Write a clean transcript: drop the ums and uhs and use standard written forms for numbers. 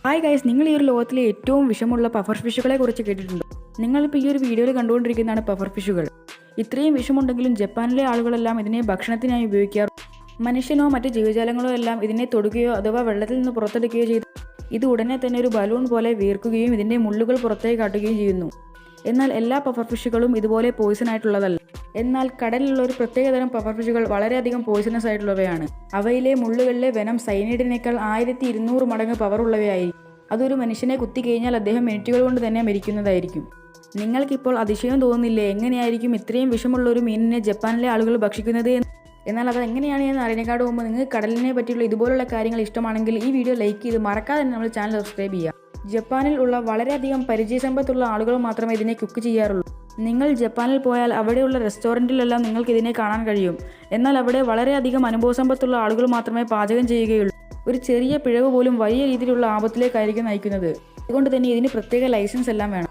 Hi guys, നിങ്ങൾ ഈ ഒരു ലോകത്തിലെ ഏറ്റവും വിഷമുള്ള പഫർ ഫിഷുകളെ കുറിച്ച് കേട്ടിട്ടുണ്ടോ? നിങ്ങളിപ്പോൾ ഈ ഒരു വീഡിയോയിൽ കണ്ടുകൊണ്ടിരിക്കുന്നതാണ് പഫർ ഫിഷുകൾ. ഇത്രയും വിഷമുണ്ടെങ്കിലും ജപ്പാനിലെ ആളുകളെല്ലാം ഇതിനെ ഭക്ഷണത്തിനായി ഉപയോഗിക്കാറ്. മനുഷ്യനോ മറ്റ് ജീവജാലങ്ങളോ എല്ലാം ഇതിനെ തൊടുകയോ അഥവാ വെള്ളത്തിൽ നിന്ന് പുറത്തെടുക്കുകയോ ചെയ്ത് ഇത് ഉടനെ തന്നെ ഒരു ബലൂൺ പോലെ വീർക്കുകയും ഇതിൻ്റെ മുള്ളുകൾ പുറത്തേക്ക് കാട്ടുകയും ചെയ്യുന്നു. എന്നാൽ എല്ലാ പഫർ ഫിഷുകളും ഇതുപോലെ പോയിസൺ ആയിട്ടുള്ളതല്ല. എന്നാൽ കടലിലുള്ള ഒരു പ്രത്യേകതരം പഫർ ഫിഷുകൾ വളരെയധികം പോയിസണസ് ആയിട്ടുള്ളവയാണ്. അവയിലെ മുള്ളുകളിലെ വെനം സൈനൈഡിനേക്കാൾ 1200 മടങ്ങ് പവർ ഉള്ളവയായിരിക്കും. അതൊരു മനുഷ്യനെ കുത്തിക്കഴിഞ്ഞാൽ അദ്ദേഹം മിനിറ്റുകൾ കൊണ്ട് തന്നെ മരിക്കുന്നതായിരിക്കും. നിങ്ങൾക്കിപ്പോൾ അതിശയം തോന്നുന്നില്ലേ, എങ്ങനെയായിരിക്കും ഇത്രയും വിഷമുള്ള ഒരു മീനിനെ ജപ്പാനിലെ ആളുകൾ ഭക്ഷിക്കുന്നത് എന്ന്? എന്നാൽ അത് എങ്ങനെയാണ് എന്ന് അറിയാനേക്കാട് മുമ്പ് നിങ്ങൾക്ക് കടലിനെ പറ്റിയുള്ള ഇതുപോലുള്ള കാര്യങ്ങൾ ഇഷ്ടമാണെങ്കിൽ ഈ വീഡിയോ ലൈക്ക് ചെയ്ത് മറക്കാതെ തന്നെ നമ്മുടെ ചാനൽ സബ്സ്ക്രൈബ് ചെയ്യുക. ജപ്പാനിൽ ഉള്ള വളരെയധികം പരിചയസമ്പത്തുള്ള ആളുകൾ മാത്രമേ ഇതിനെ കുക്ക് ചെയ്യാറുള്ളൂ. നിങ്ങൾ ജപ്പാനിൽ പോയാൽ അവിടെയുള്ള റെസ്റ്റോറൻറ്റിലെല്ലാം നിങ്ങൾക്ക് ഇതിനെ കാണാൻ കഴിയും. എന്നാൽ അവിടെ വളരെയധികം അനുഭവസമ്പത്തുള്ള ആളുകൾ മാത്രമേ പാചകം ചെയ്യുകയുള്ളൂ. ഒരു ചെറിയ പിഴവ് പോലും വലിയ രീതിയിലുള്ള ആപത്തിലേക്കായിരിക്കും നയിക്കുന്നത്. അതുകൊണ്ട് തന്നെ ഇതിന് പ്രത്യേക ലൈസൻസ് എല്ലാം വേണം.